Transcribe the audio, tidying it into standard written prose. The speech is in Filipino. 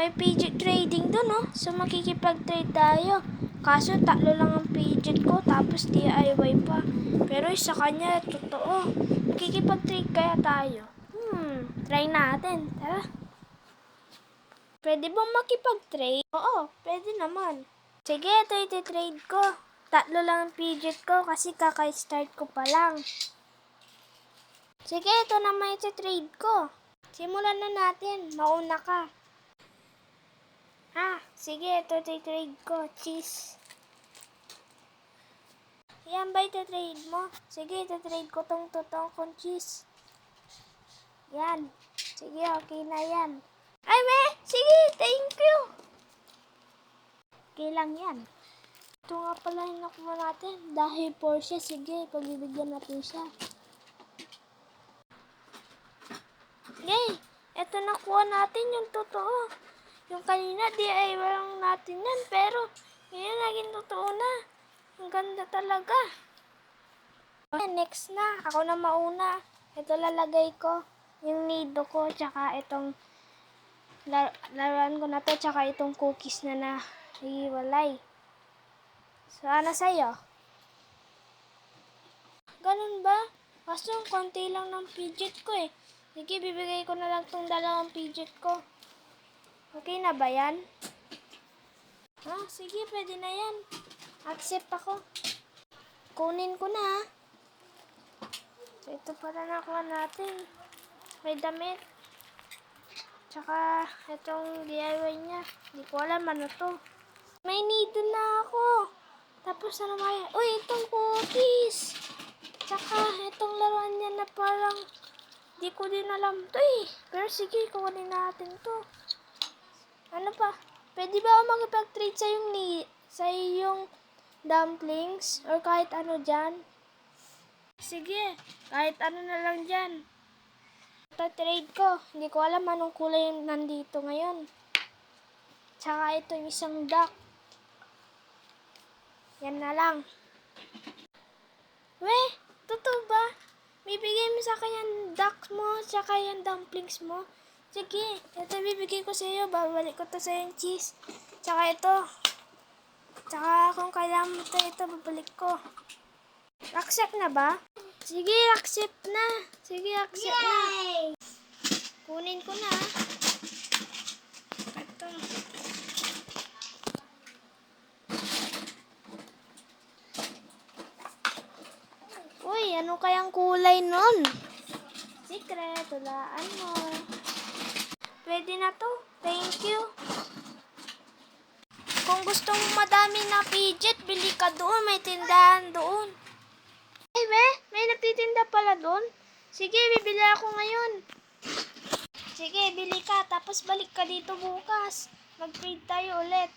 May fidget trading dun, oh. So, makikipag-trade tayo. Kaso, 3 lang ang fidget ko, tapos DIY pa. Pero sa kanya, totoo. Makikipag-trade kaya tayo? Try natin. Tara. Pwede bang makipag-trade? Oo, pwede naman. Sige, ito iti-trade ko. 3 lang ang fidget ko kasi kaka-start ko pa lang. Sige, ito naman iti-trade ko. Simulan na natin. Mauna ka. Sige, ito iti-trade ko. Cheese. Yan ba iti-trade mo? Sige, iti-trade ko tong totoong kong cheese. Yan. Sige, okay na yan. Ay, sige, thank you. Okay lang yan. Ito nga pala yung nakuha natin. Dahil Porsche, sige, pagbibigyan natin siya. Yay! Ito nakuha natin yung totoo. Yung kanina, DIY lang natin yan. Pero, ngayon naging totoo na. Ang ganda talaga. Okay, next na. Ako na mauna. Ito lalagay ko. Yung nido ko, tsaka itong laruan ko na to, tsaka itong cookies na hiwalay. So, ano sa'yo? Ganun ba? Kaso, konti lang ng fidget ko eh. Sige, bibigay ko na lang tong 2 fidget ko. Okay na ba yan? Sige, pwede na yan. Accept ako. Kunin ko na. So, ito pala nakuha natin. May damit. Tsaka, itong DIY niya. Hindi ko alam ano to. May nido na ako. Tapos, ano ba yan? Uy, itong cookies. Tsaka, itong laruan niya na parang di ko din alam to eh. Pero sige, kukunin natin to. Ano pa? Pwede ba ako makipag-trade sa yung dumplings? Or kahit ano dyan? Sige, kahit ano na lang dyan. Ito trade ko. Hindi ko alam anong kulay yung nandito ngayon. Tsaka ito yung isang duck. Yan na lang. Totoo ba? Bibigay mo sa akin yung duck mo, tsaka yung dumplings mo. Sige, ito bibigay ko sa iyo. Babalik ko to sa yung cheese. Tsaka ito. Tsaka kung kailangan mo ito, babalik ko. Accept na ba? Sige, accept na. Sige, accept na. Kunin ko na. Ito. Uy, ano kayang kulay nun? Secret, tulaan mo. Pwede na to. Thank you. Kung gusto mo madami na fidget, bili ka doon. May tindahan doon. Ay, may nagtitinda pala doon. Sige, bibili ako ngayon. Sige, bili ka. Tapos balik ka dito bukas. Mag-trade tayo ulit.